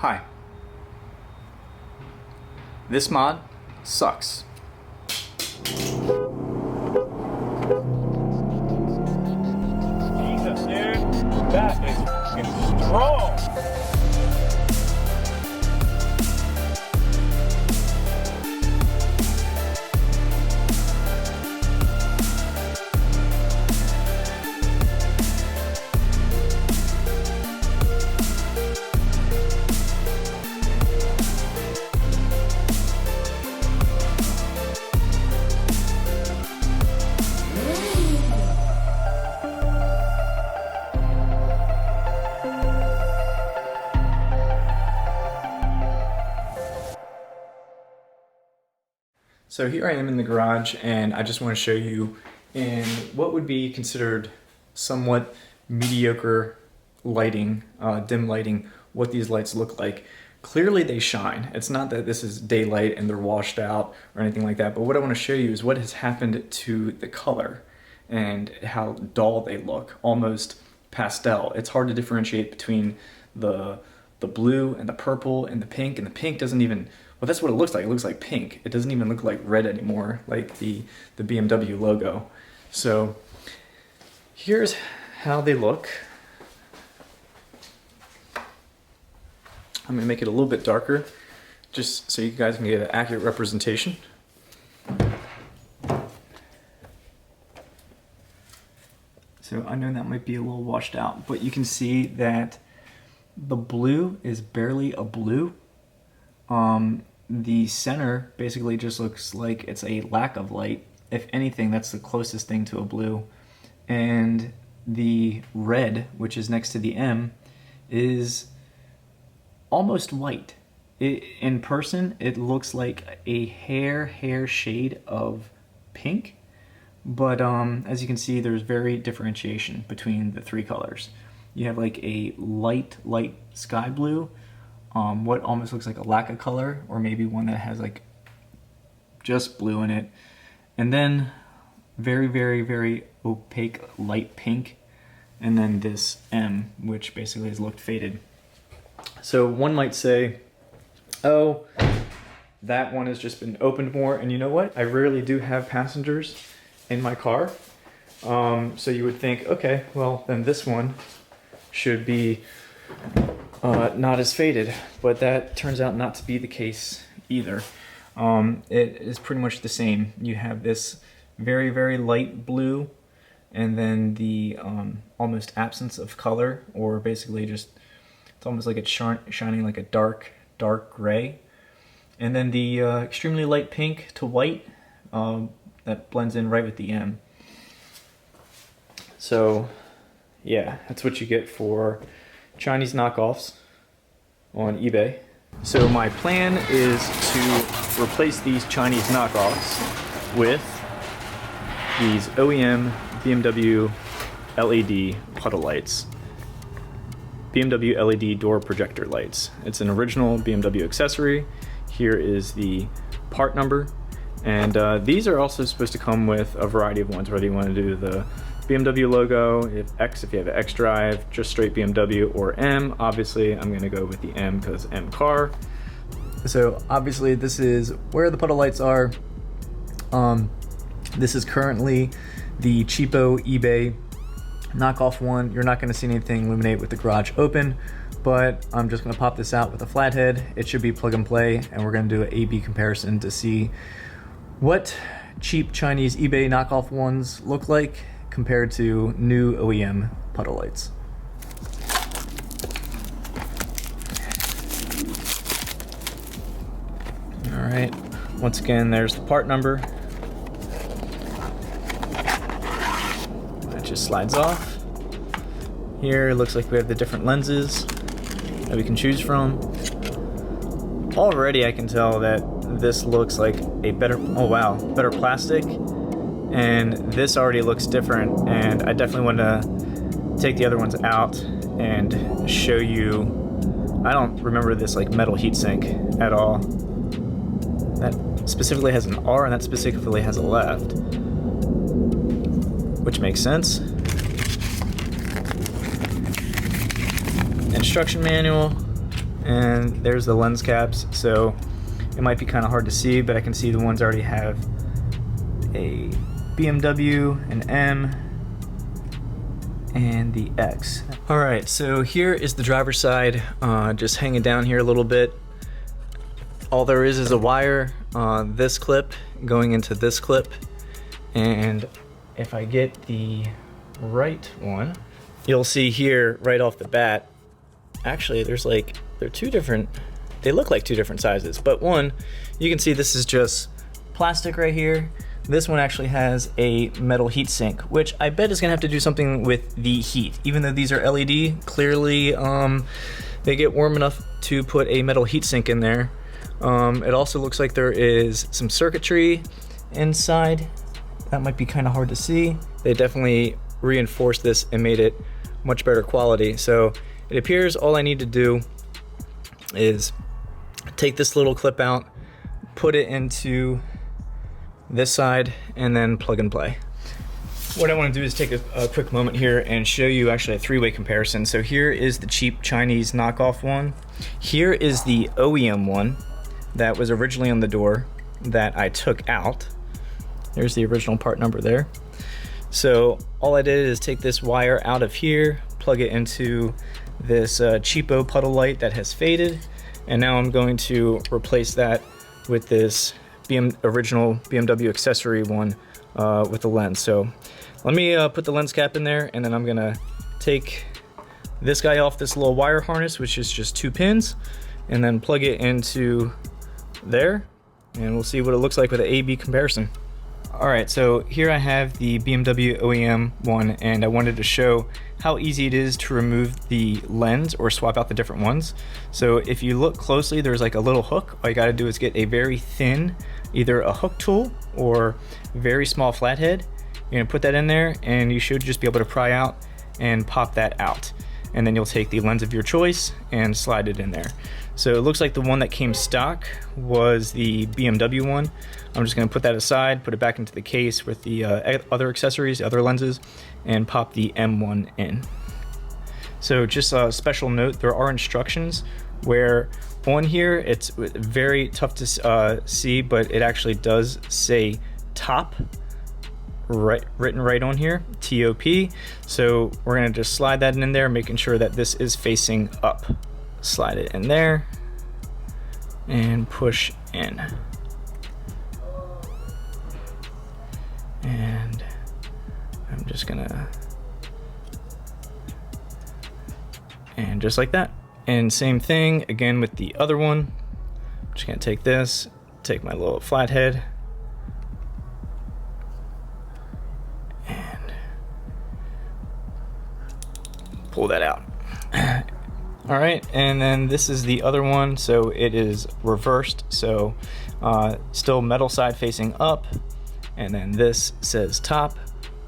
Hi. This mod sucks. Jesus, dude. That is fucking strong. So here I am in the garage, and I just want to show you in what would be considered somewhat mediocre lighting, dim lighting, what these lights look like. Clearly they shine. It's not that this is daylight and they're washed out or anything like that, but what I want to show you is what has happened to the color and how dull they look, almost pastel. It's hard to differentiate between the blue and the purple and the pink doesn't even, well, that's what it looks like. It looks like pink. It doesn't even look like red anymore, like the BMW logo. So here's how they look. I'm gonna make it a little bit darker, just so you guys can get an accurate representation. So I know that might be a little washed out, but you can see that the blue is barely a blue. The center basically just looks like it's a lack of light. If anything, that's the closest thing to a blue. And the red, which is next to the M, is almost white. In person, it looks like a hair shade of pink. But as you can see, there's very differentiation between the three colors. You have like a light sky blue, what almost looks like a lack of color, or maybe one that has like just blue in it, and then very opaque light pink, and then this M, which basically has looked faded. So one might say, oh, that one has just been opened more, and you know what? I rarely do have passengers in my car, so you would think, okay, well then this one should be not as faded, but that turns out not to be the case either. It is pretty much the same. You have this very light blue, and then the almost absence of color, or basically just, it's almost like it's shining like a dark gray. And then the extremely light pink to white, that blends in right with the M. So yeah, that's what you get for Chinese knockoffs on eBay. So my plan is to replace these Chinese knockoffs with these OEM BMW LED puddle lights. BMW LED door projector lights. It's an original BMW accessory. Here is the part number. And these are also supposed to come with a variety of ones, whether you want to do the BMW logo, if you have an X drive, just straight BMW, or M. Obviously, I'm going to go with the M because M car. So obviously this is where the puddle lights are. This is currently the cheapo eBay knockoff one. You're not going to see anything illuminate with the garage open, but I'm just going to pop this out with a flathead. It should be plug and play, and we're going to do an A/B comparison to see what cheap Chinese eBay knockoff ones look like compared to new OEM puddle lights. All right, once again, there's the part number. That just slides off. Here it looks like we have the different lenses that we can choose from. Already I can tell that this looks like a better, oh wow, better plastic. And this already looks different, and I definitely want to take the other ones out and show you. I don't remember this like metal heatsink at all. That specifically has an R, and that specifically has a left, which makes sense. Instruction manual, and there's the lens caps. So it might be kind of hard to see, but I can see the ones already have a BMW, an M, and the X. All right, so here is the driver's side, just hanging down here a little bit. All there is a wire on this clip going into this clip, and if I get the right one, you'll see here right off the bat, actually they're two different, they look like two different sizes, but one, you can see this is just plastic right here. This one actually has a metal heat sink, which I bet is gonna have to do something with the heat. Even though these are LED, clearly they get warm enough to put a metal heat sink in there. It also looks like there is some circuitry inside. That might be kind of hard to see. They definitely reinforced this and made it much better quality. So it appears all I need to do is take this little clip out, put it into this side, and then plug and play. What I want to do is take a quick moment here and show you actually a three-way comparison. So here is the cheap Chinese knockoff one. Here is the OEM one that was originally on the door that I took out. There's the original part number there. So all I did is take this wire out of here, plug it into this cheapo puddle light that has faded, and now I'm going to replace that with this original BMW accessory one with the lens. So let me put the lens cap in there, and then I'm gonna take this guy off this little wire harness, which is just 2 pins, and then plug it into there, and we'll see what it looks like with an A/B comparison. All right, so here I have the BMW OEM one, and I wanted to show how easy it is to remove the lens or swap out the different ones. So if you look closely, there's like a little hook. All you gotta do is get a very thin, either a hook tool or very small flathead. You're gonna put that in there, and you should just be able to pry out and pop that out. And then you'll take the lens of your choice and slide it in there. So it looks like the one that came stock was the BMW one. I'm just gonna put that aside, put it back into the case with the other accessories, the other lenses, and pop the M1 in. So just a special note, there are instructions where on here, it's very tough to see, but it actually does say top, written right on here, TOP. So we're gonna just slide that in there, making sure that this is facing up. Slide it in there and push in. And I'm just gonna, and just like that. And same thing again with the other one. I'm just gonna take this, take my little flathead, and pull that out. All right, and then this is the other one, so it is reversed, so still metal side facing up, and then this says top.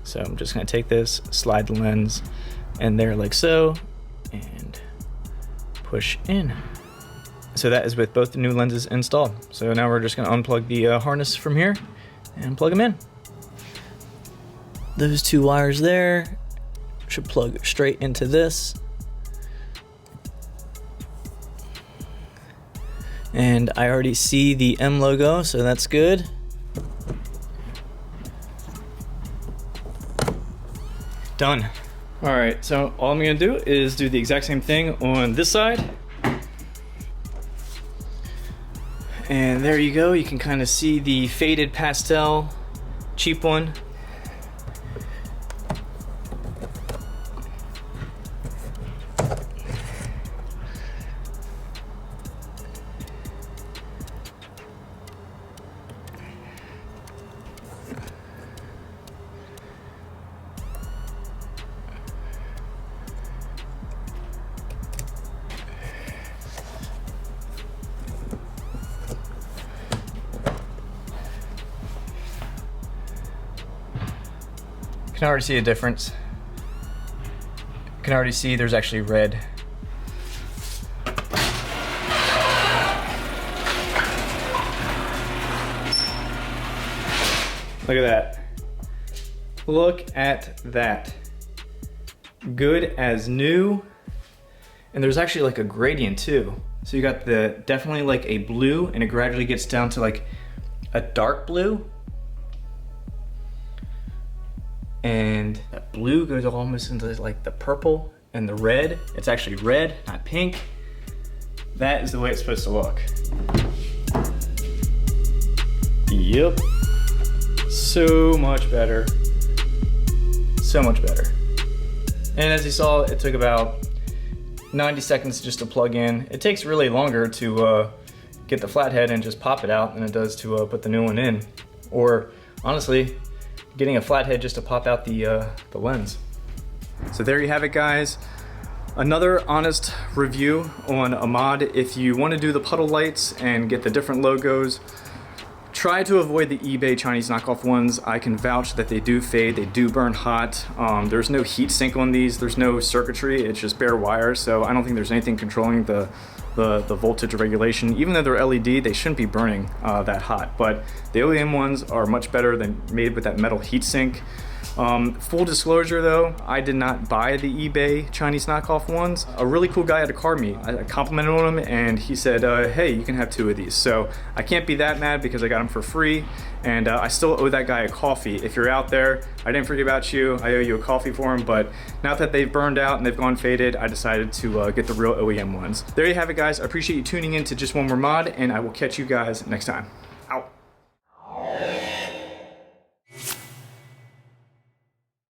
So I'm just gonna take this, slide the lens in there like so, and push in. So that is with both the new lenses installed. So now we're just gonna unplug the harness from here and plug them in. Those two wires there should plug straight into this. And I already see the M logo, so that's good. Done. All right, so all I'm gonna do is do the exact same thing on this side. And there you go, you can kind of see the faded pastel, cheap one. You can already see a difference. You can already see there's actually red. Look at that. Look at that. Good as new. And there's actually like a gradient too. So you got the definitely like a blue, and it gradually gets down to like a dark blue. And that blue goes almost into like the purple and the red. It's actually red, not pink. That is the way it's supposed to look. Yep. So much better. So much better. And as you saw, it took about 90 seconds just to plug in. It takes really longer to get the flathead and just pop it out than it does to put the new one in. Or honestly, getting a flathead just to pop out the lens. So there you have it, guys. Another honest review on a mod. If you want to do the puddle lights and get the different logos, try to avoid the eBay Chinese knockoff ones. I can vouch that they do fade, they do burn hot. There's no heat sink on these, there's no circuitry, it's just bare wire, so I don't think there's anything controlling the voltage regulation. Even though they're LED, they shouldn't be burning that hot, but the OEM ones are much better than made with that metal heat sink. Full disclosure though, I did not buy the eBay Chinese knockoff ones. A really cool guy at a car meet, I complimented on him and he said, hey, you can have 2 of these. So I can't be that mad because I got them for free, and I still owe that guy a coffee. If you're out there, I didn't forget about you, I owe you a coffee for them, but now that they've burned out and they've gone faded, I decided to get the real OEM ones. There you have it, guys. I appreciate you tuning in to Just One More Mod, and I will catch you guys next time. Out.